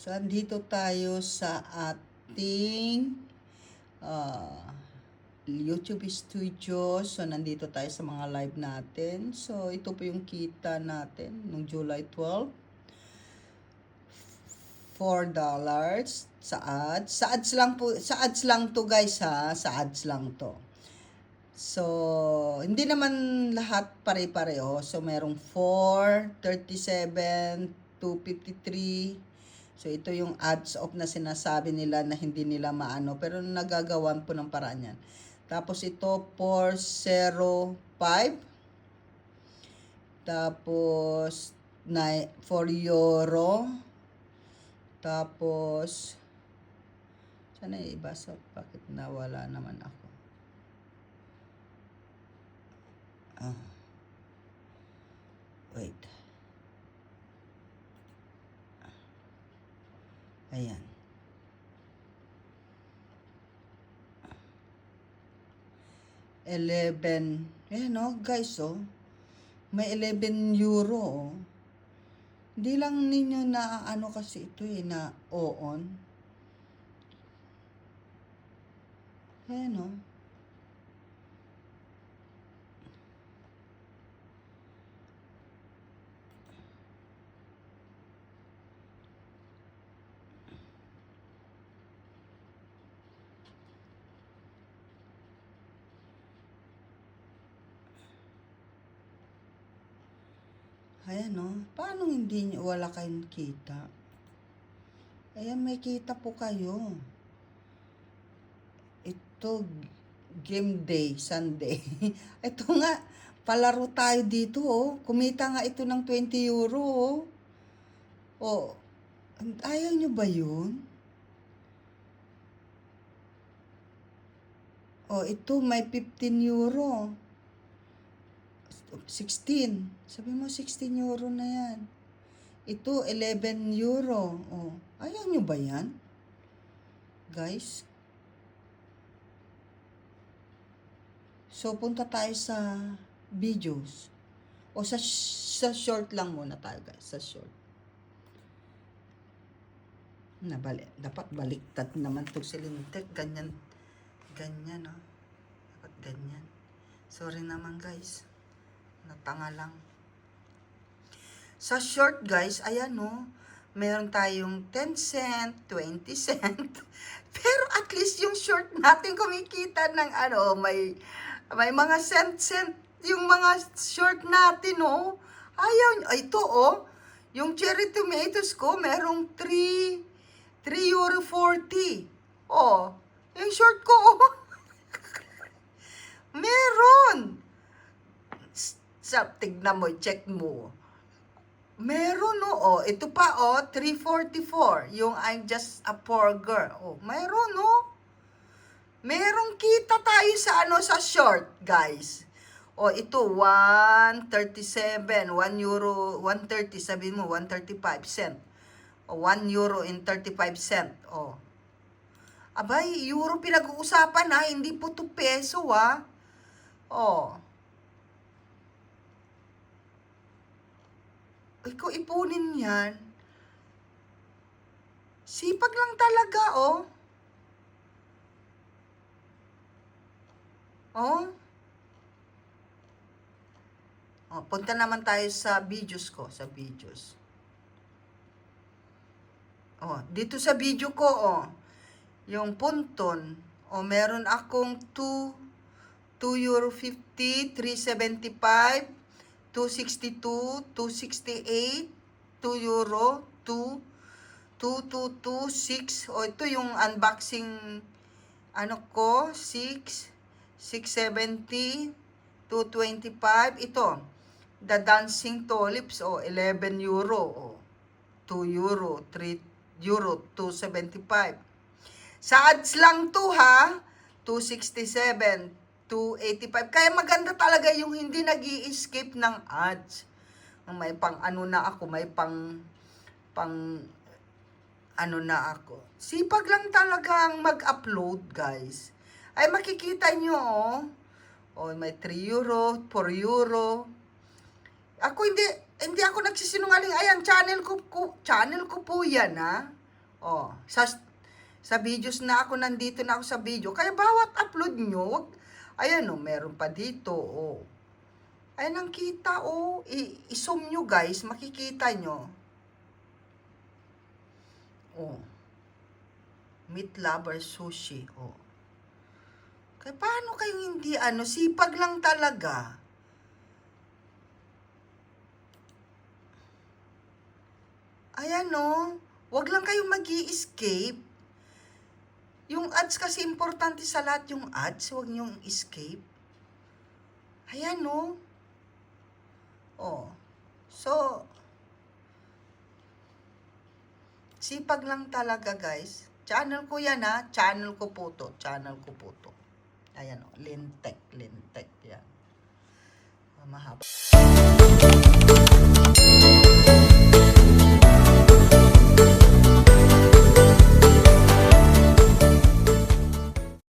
So, andito tayo sa ating YouTube studio. So, nandito tayo sa mga live natin. So, ito po yung kita natin noong July 12. $4 sa ads. Sa ads lang po, sa ads lang to guys ha. Sa ads lang to. So, hindi naman lahat pare-pareho. So, merong 4, 37, 253. So, ito yung ads off na sinasabi nila na hindi nila maano. Pero nagagawan po ng paraan yan. Tapos ito, 405. Tapos, 4 euro. Tapos, sana ibasa? Bakit nawala naman ako? Wait. Ayan. $11. Ayan o, guys o. May 11 euro o. Hindi lang ninyo na ano kasi ito eh, na on. Ayan o. Ayan o. Paano hindi nyo, wala kayong kita? Ayan, may kita po kayo. Ito, game day, Sunday. Ito nga, palaro tayo dito oh. Kumita nga ito ng 20 euro oh. Oh, ayaw nyo ba yun? Oh, ito may 15 euro. 16. Sabi mo 16 euro na yan. Ito 11 euro. Oh, ayaw nyo ba yan? Guys. So, punta tayo sa videos. O sa short lang muna tayo guys. Sa short. Dapat baliktad naman itong silintek. Ganyan. Ganyan, no? Dapat ganyan. Sorry naman, guys. Natanga lang. Sa short, guys, ayan, no? Meron tayong 10 cent, 20 cent. Pero at least yung short natin kumikita ng ano, may mga cent yung mga short natin, no? Ayaw, ito, oh. Yung cherry tomatoes ko, merong 3 euro 40. Oh, yung short ko, oh. Meron. Tignan mo, check mo. Meron, no, oh. Ito pa, oh, 344. Yung I'm just a poor girl. Oh, meron, no. Merong kita tayo sa ano, sa short, guys. Oh, ito, 137. 1 euro, 130. Sabi mo, 135 cent. O, 1 euro and 35 cent. Oh. Abay, euro pinag-uusapan ha, hindi po to peso ha. Oh. Ikaw ipunin yan. Sipag lang talaga, oh. Oh. Oh, punta naman tayo sa videos ko, sa videos. Oh, dito sa video ko, oh. Yung punton, oh, meron akong 2 euro 50, 375, 262, 268, 2 euro, 2, 2, 6. O, ito yung unboxing, ano ko, 6, 670, 225. Ito, the dancing tulips, o, 11 euro, o, 2 euro, 3 euro, 275. Sa ads lang to ha, 267, 285. Kaya maganda talaga yung hindi nag-i-escape ng ads. May pang ano na ako, may pang ano na ako. Sipag lang talagang mag-upload, guys. Ay makikita nyo, oh. Oh, may 3 euro, 4 euro. Ako hindi ako nagsisinungaling. Ayan, channel ko po yan, ha. Oh, sa videos na ako, nandito na ako sa video. Kaya bawat upload nyo, ayan o, meron pa dito, oh. Ayan ang kita, oh. I-zoom nyo guys, makikita nyo. Oh. Meat lover sushi, oh. Kaya paano kayo hindi, sipag lang talaga. Ayan, oh. Wag lang kayong mag-i-escape. Yung ads kasi importante sa lahat yung ads, wag niyong escape. Ayan, no? Oh. So, sipag lang talaga, guys. Channel ko yan, ha? Channel ko po to. Channel ko po to. Ayan, oh. Lintek. Yan. Mahaba.